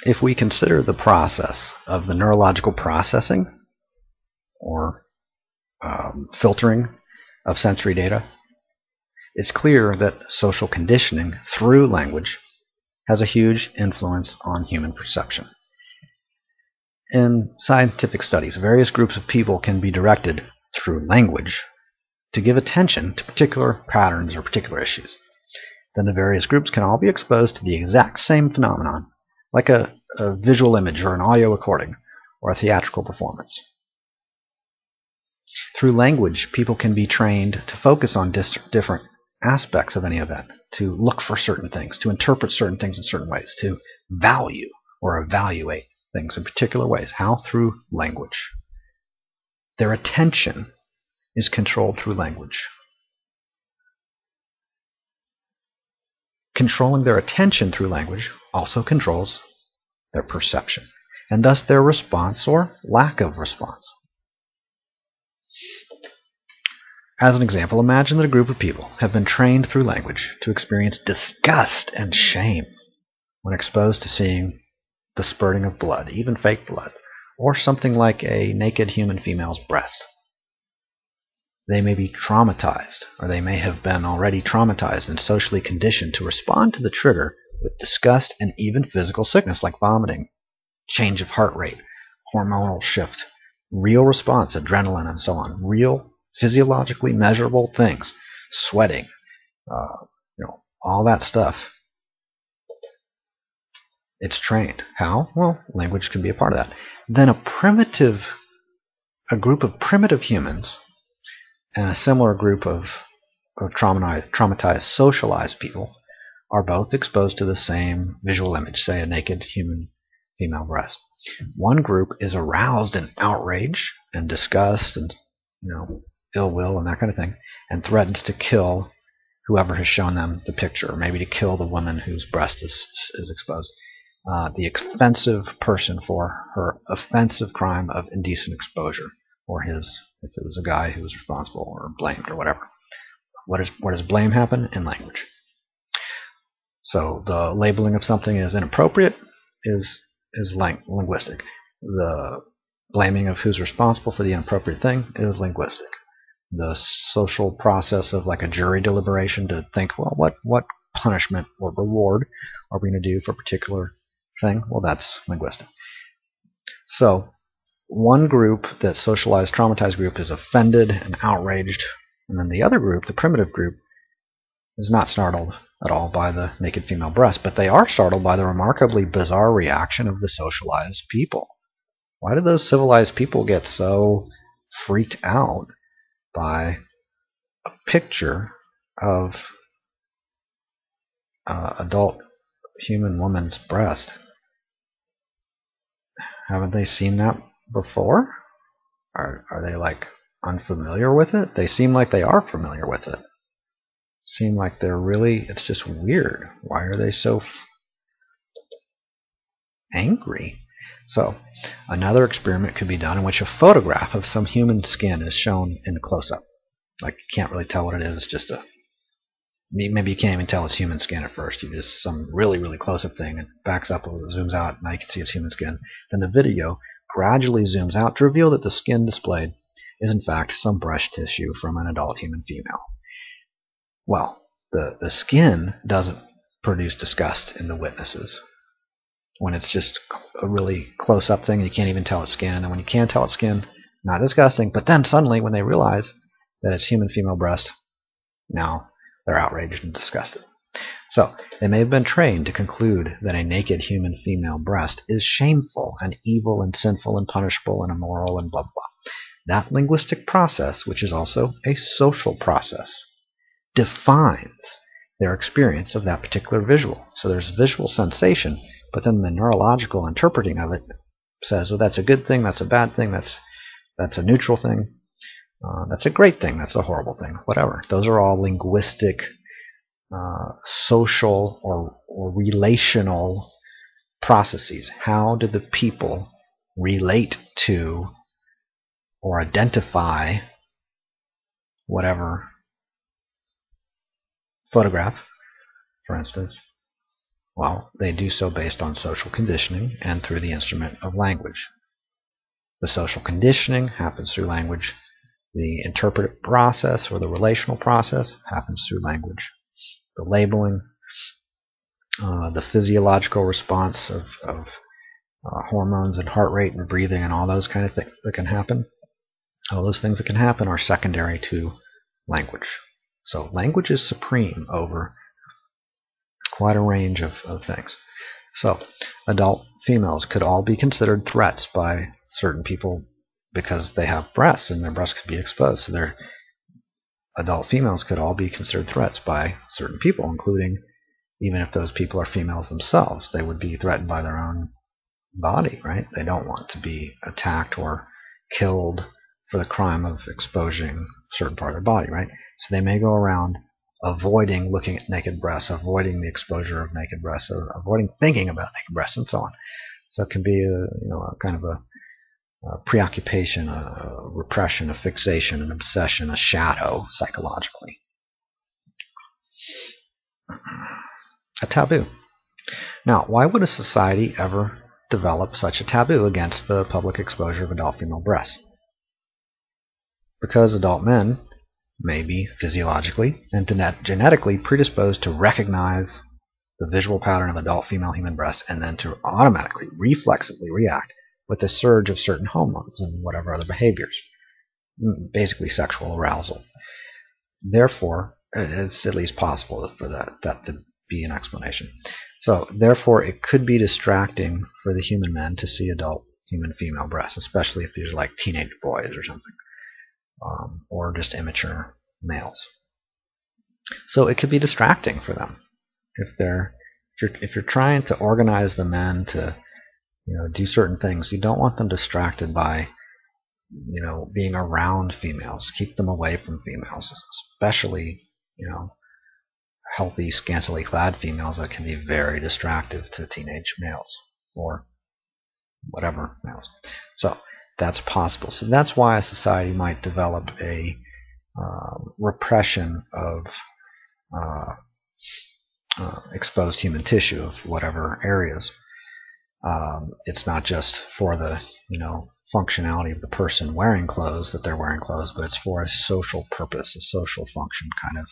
If we consider the process of the neurological processing or filtering of sensory data, it's clear that social conditioning through language has a huge influence on human perception. In scientific studies, various groups of people can be directed through language to give attention to particular patterns or particular issues. Then the various groups can all be exposed to the exact same phenomenon, like a visual image or an audio recording or a theatrical performance. Through language, people can be trained to focus on different aspects of any event, to look for certain things, to interpret certain things in certain ways, to value or evaluate things in particular ways. How? Through language. Their attention is controlled through language. Controlling their attention through language also controls their perception, and thus their response or lack of response. As an example, imagine that a group of people have been trained through language to experience disgust and shame when exposed to seeing the spurting of blood, even fake blood, or something like a naked human female's breast. They may be traumatized, or they may have been already traumatized and socially conditioned to respond to the trigger with disgust and even physical sickness like vomiting, change of heart rate, hormonal shift, real response, adrenaline, and so on. Real, physiologically measurable things, sweating, all that stuff. It's trained. How? Well, language can be a part of that. Then a group of primitive humans and a similar group of traumatized, socialized people are both exposed to the same visual image, say a naked human female breast. One group is aroused in outrage and disgust and ill will and that kind of thing, and threatens to kill whoever has shown them the picture, or maybe to kill the woman whose breast is exposed. The offensive person for her offensive crime of indecent exposure, or his, if it was a guy who was responsible or blamed or whatever. Where does blame happen? In language. So the labeling of something as inappropriate is linguistic. The blaming of who's responsible for the inappropriate thing is linguistic. The social process of like a jury deliberation to think, well, what punishment or reward are we going to do for a particular thing? Well, that's linguistic. So one group, that socialized, traumatized group, is offended and outraged, and then the other group, the primitive group, is not startled at all by the naked female breast, but they are startled by the remarkably bizarre reaction of the socialized people. Why do those civilized people get so freaked out by a picture of adult human woman's breast? Haven't they seen that before? Are they like unfamiliar with it? They seem like they are familiar with it. Seem like they're really, it's just weird. Why are they so angry? So another experiment could be done in which a photograph of some human skin is shown in close-up. Like, you can't really tell what it is. It's just maybe you can't even tell it's human skin at first. You just some really, really close-up thing. It backs up, it zooms out, now you can see it's human skin. Then the video gradually zooms out to reveal that the skin displayed is in fact some breast tissue from an adult human female. Well, the skin doesn't produce disgust in the witnesses. When it's just a really close-up thing, you can't even tell it's skin. And then when you can tell it's skin, not disgusting. But then suddenly, when they realize that it's human female breast, now they're outraged and disgusted. So they may have been trained to conclude that a naked human female breast is shameful and evil and sinful and punishable and immoral and blah, blah. That linguistic process, which is also a social process, defines their experience of that particular visual. So there's visual sensation, but then the neurological interpreting of it says, well, that's a good thing, that's a bad thing, that's a neutral thing, that's a great thing, that's a horrible thing, whatever. Those are all linguistic, social, or relational processes. How do the people relate to or identify whatever photograph, for instance, Well, they do so based on social conditioning and through the instrument of language. The social conditioning happens through language. The interpretive process or the relational process happens through language. The labeling, the physiological response of hormones and heart rate and breathing and all those kind of things that can happen, all those things that can happen are secondary to language. So language is supreme over quite a range of things. So adult females could all be considered threats by certain people because they have breasts and their breasts could be exposed. So their adult females could all be considered threats by certain people, including even if those people are females themselves. They would be threatened by their own body, right? They don't want to be attacked or killed for the crime of exposing a certain part of their body, right? So they may go around avoiding looking at naked breasts, avoiding the exposure of naked breasts, avoiding thinking about naked breasts, and so on. So it can be a kind of a preoccupation, a repression, a fixation, an obsession, a shadow psychologically. A taboo. Now, why would a society ever develop such a taboo against the public exposure of adult female breasts? Because adult men may be physiologically and genetically predisposed to recognize the visual pattern of adult female human breasts and then to automatically, reflexively react with a surge of certain hormones and whatever other behaviors, basically sexual arousal. Therefore, it's at least possible for that to be an explanation. So, therefore, it could be distracting for the human men to see adult human female breasts, especially if these are like teenage boys or something, or just immature males. So it could be distracting for them if you're trying to organize the men to do certain things. You don't want them distracted by being around females. Keep them away from females, especially healthy, scantily clad females that can be very distractive to teenage males or whatever males. So that's possible. So that's why a society might develop a repression of exposed human tissue of whatever areas. It's not just for the functionality of the person wearing clothes that they're wearing clothes, but it's for a social purpose, a social function, kind of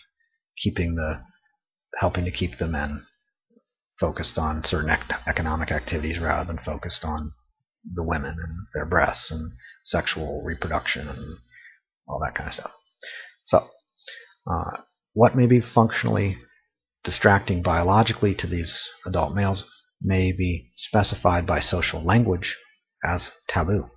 helping to keep the men focused on certain economic activities rather than focused on the women and their breasts and sexual reproduction and all that kind of stuff. So, what may be functionally distracting biologically to these adult males may be specified by social language as taboo.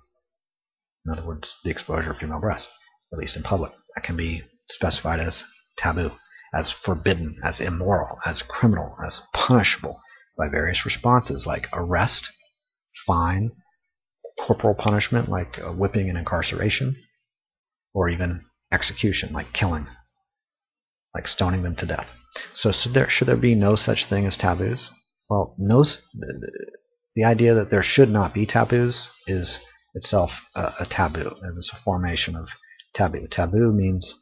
In other words, the exposure of female breasts, at least in public, that can be specified as taboo, as forbidden, as immoral, as criminal, as punishable by various responses like arrest, fine, corporal punishment like whipping and incarceration, or even execution like killing, like stoning them to death. So should there be no such thing as taboos? Well, the idea that there should not be taboos is itself a taboo. It's a formation of taboo. Taboo means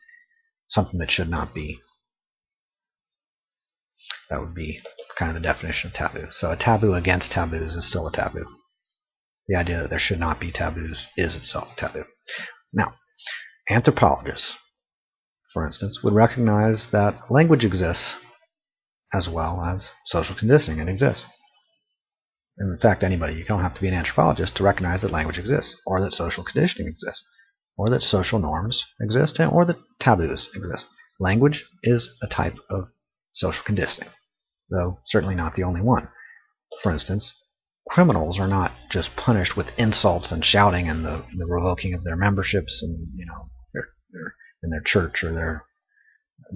something that should not be. That would be kind of the definition of taboo. So a taboo against taboos is still a taboo. The idea that there should not be taboos is itself taboo. Now, anthropologists, for instance, would recognize that language exists as well as social conditioning. It exists. And in fact, anybody, you don't have to be an anthropologist to recognize that language exists, or that social conditioning exists, or that social norms exist, or that taboos exist. Language is a type of social conditioning, though certainly not the only one. For instance, criminals are not just punished with insults and shouting and the revoking of their memberships and in their church or their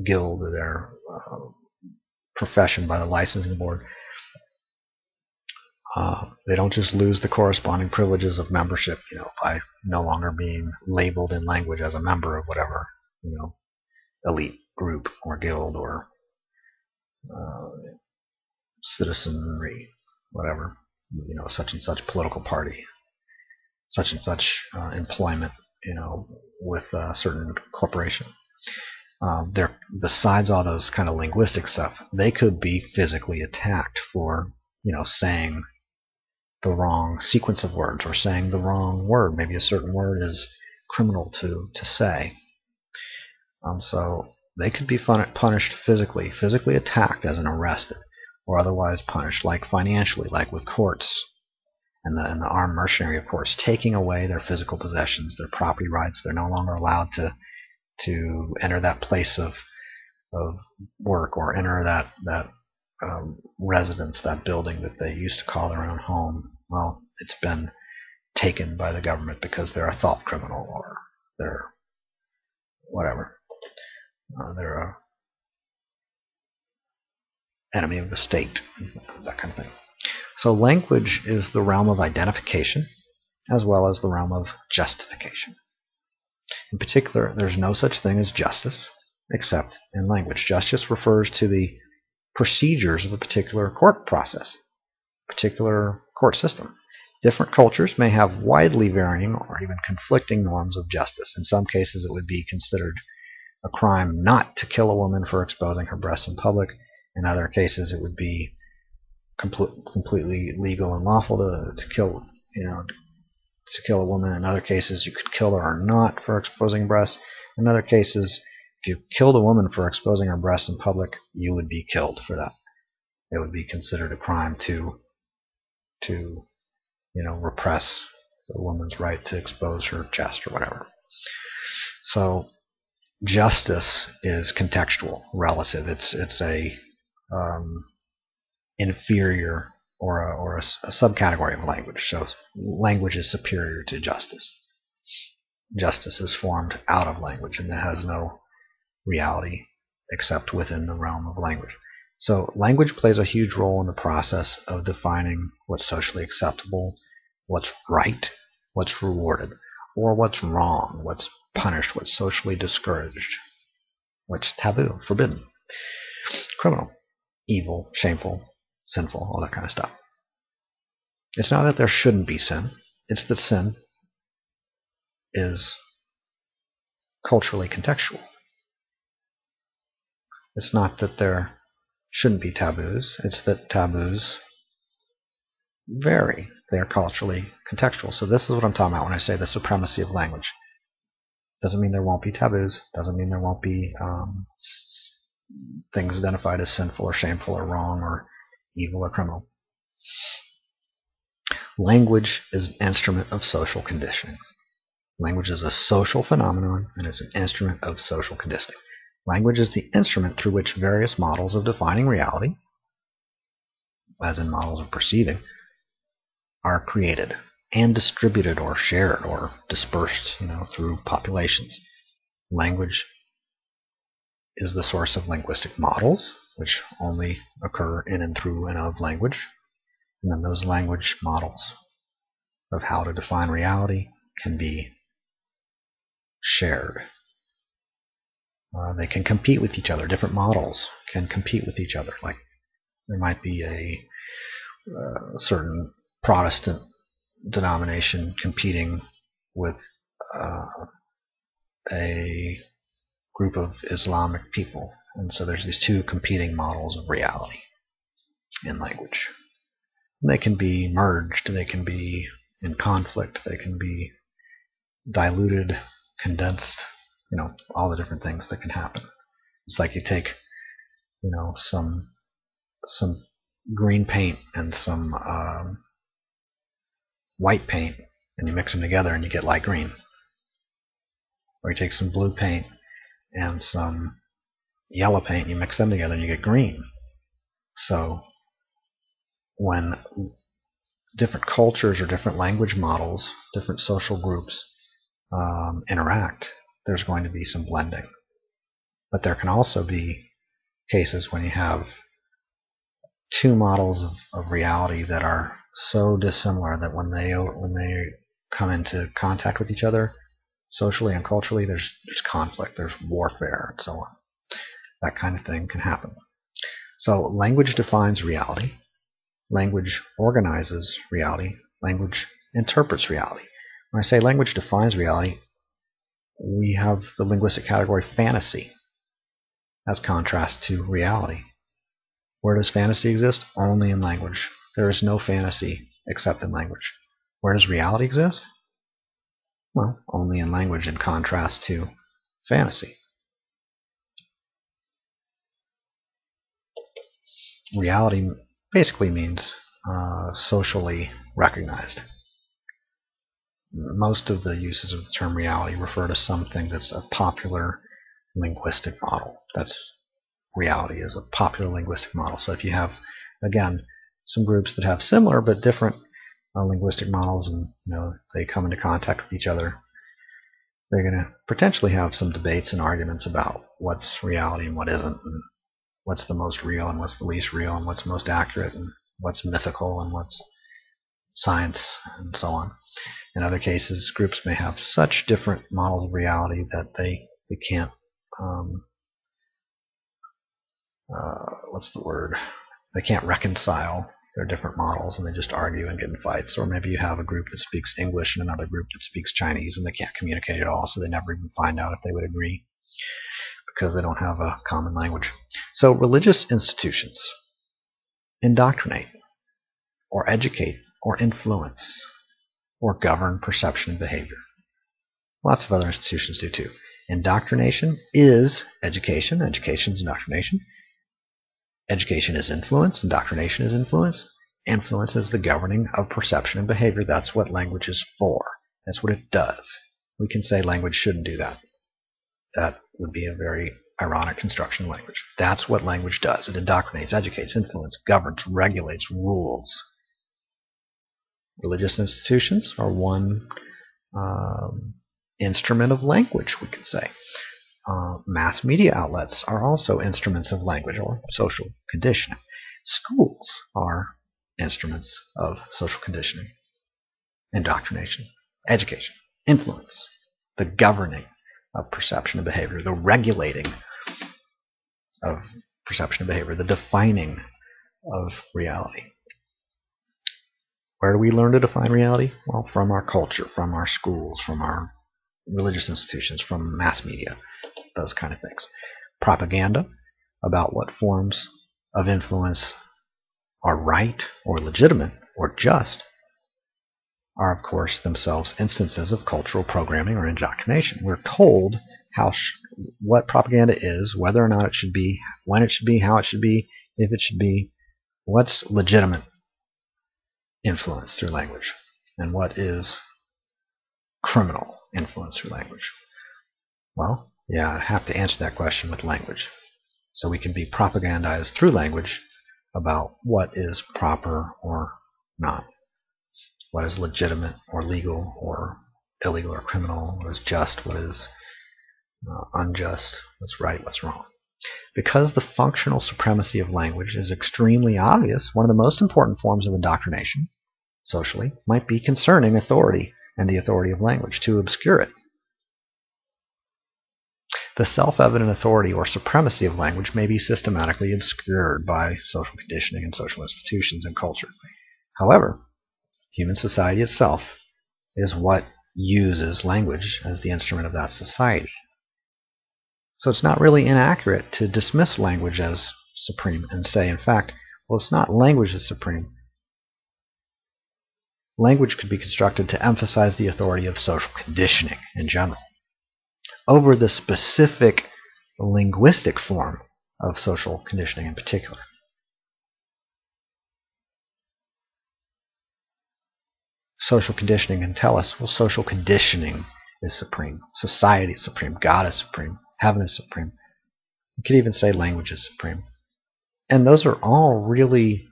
guild or their profession by the licensing board. They don't just lose the corresponding privileges of membership, by no longer being labeled in language as a member of whatever, elite group or guild or citizenry, whatever, such and such political party, such and such employment, with a certain corporation. They're, besides all those kind of linguistic stuff, they could be physically attacked for, saying the wrong sequence of words or saying the wrong word. Maybe a certain word is criminal to say. So they could be punished physically attacked as in arrested, or otherwise punished, like financially, like with courts and the armed mercenary, of course, taking away their physical possessions, their property rights. They're no longer allowed to enter that place of work or enter that residence, that building that they used to call their own home. Well, it's been taken by the government because they're a thought criminal or they're whatever. They're a enemy of the state, that kind of thing. So language is the realm of identification as well as the realm of justification. In particular, there's no such thing as justice except in language. Justice refers to the procedures of a particular court process, particular court system. Different cultures may have widely varying or even conflicting norms of justice. In some cases, it would be considered a crime not to kill a woman for exposing her breasts in public. In other cases, it would be completely legal and lawful to kill, to kill a woman. In other cases, you could kill her or not for exposing breasts. In other cases, if you killed a woman for exposing her breasts in public, you would be killed for that. It would be considered a crime to repress a woman's right to expose her chest or whatever. So justice is contextual, relative. It's a inferior or a subcategory of language. So language is superior to justice. Justice is formed out of language, and it has no reality except within the realm of language. So language plays a huge role in the process of defining what's socially acceptable, what's right, what's rewarded, or what's wrong, what's punished, what's socially discouraged, what's taboo, forbidden, criminal, evil, shameful, sinful, all that kind of stuff. It's not that there shouldn't be sin. It's that sin is culturally contextual. It's not that there shouldn't be taboos. It's that taboos vary. They are culturally contextual. So this is what I'm talking about when I say the supremacy of language. Doesn't mean there won't be taboos. Doesn't mean there won't be things identified as sinful or shameful or wrong or evil or criminal. Language is an instrument of social conditioning. Language is a social phenomenon and is an instrument of social conditioning. Language is the instrument through which various models of defining reality, as in models of perceiving, are created and distributed or shared or dispersed, through populations. Language is the source of linguistic models, which only occur in and through and of language. And then those language models of how to define reality can be shared. They can compete with each other. Different models can compete with each other. Like there might be a certain Protestant denomination competing with a group of Islamic people. And so there's these two competing models of reality in language. And they can be merged. They can be in conflict. They can be diluted, condensed, all the different things that can happen. It's like you take, some green paint and some white paint, and you mix them together and you get light green. Or you take some blue paint and some yellow paint and you mix them together and you get green. So when different cultures or different language models, different social groups interact, there's going to be some blending. But there can also be cases when you have two models of reality that are so dissimilar that when they come into contact with each other, socially and culturally, there's conflict, there's warfare, and so on. That kind of thing can happen. So language defines reality. Language organizes reality. Language interprets reality. When I say language defines reality, we have the linguistic category fantasy. as contrast to reality. Where does fantasy exist? Only in language. There is no fantasy except in language. Where does reality exist? Well, only in language in contrast to fantasy. Reality basically means socially recognized. Most of the uses of the term reality refer to something that's a popular linguistic model. That's reality, is a popular linguistic model. So if you have, again, some groups that have similar but different linguistic models, and they come into contact with each other, they're going to potentially have some debates and arguments about what's reality and what isn't, and what's the most real and what's the least real, and what's most accurate and what's mythical and what's science, and so on. In other cases, groups may have such different models of reality that they can't they can't reconcile their different models, and they just argue and get in fights. Or maybe you have a group that speaks English and another group that speaks Chinese, and they can't communicate at all, so they never even find out if they would agree because they don't have a common language. So religious institutions indoctrinate or educate or influence or govern perception and behavior. Lots of other institutions do too. Indoctrination is education. Education is indoctrination. Education is influence. Indoctrination is influence. Influence is the governing of perception and behavior. That's what language is for. That's what it does. We can say language shouldn't do that. That would be a very ironic construction of language. That's what language does. It indoctrinates, educates, influences, governs, regulates, rules. Religious institutions are one instrument of language, we could say. Mass media outlets are also instruments of language or social conditioning. Schools are instruments of social conditioning, indoctrination, education, influence, the governing of perception and behavior, the regulating of perception and behavior, the defining of reality. Where do we learn to define reality? Well, from our culture, from our schools, from our religious institutions, from mass media, those kind of things. Propaganda about what forms of influence are right or legitimate or just are, of course, themselves instances of cultural programming or indoctrination. We're told what propaganda is, whether or not it should be, when it should be, how it should be, if it should be, what's legitimate influence through language, and what is criminal influence through language. Well, yeah, I have to answer that question with language. So we can be propagandized through language about what is proper or not, what is legitimate or legal or illegal or criminal, what is just, what is unjust, what's right, what's wrong. Because the functional supremacy of language is extremely obvious, one of the most important forms of indoctrination, socially, might be concerning authority and the authority of language, to obscure it. The self-evident authority or supremacy of language may be systematically obscured by social conditioning and social institutions and culture. However, human society itself is what uses language as the instrument of that society. So it's not really inaccurate to dismiss language as supreme and say, in fact, well, it's not language that's supreme. Language could be constructed to emphasize the authority of social conditioning in general over the specific linguistic form of social conditioning in particular. Social conditioning can tell us, well, social conditioning is supreme, society is supreme, God is supreme, heaven is supreme. We could even say language is supreme. And those are all really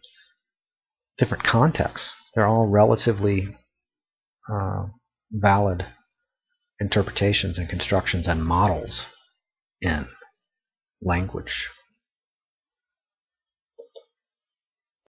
different contexts. They're all relatively valid interpretations and constructions and models in language.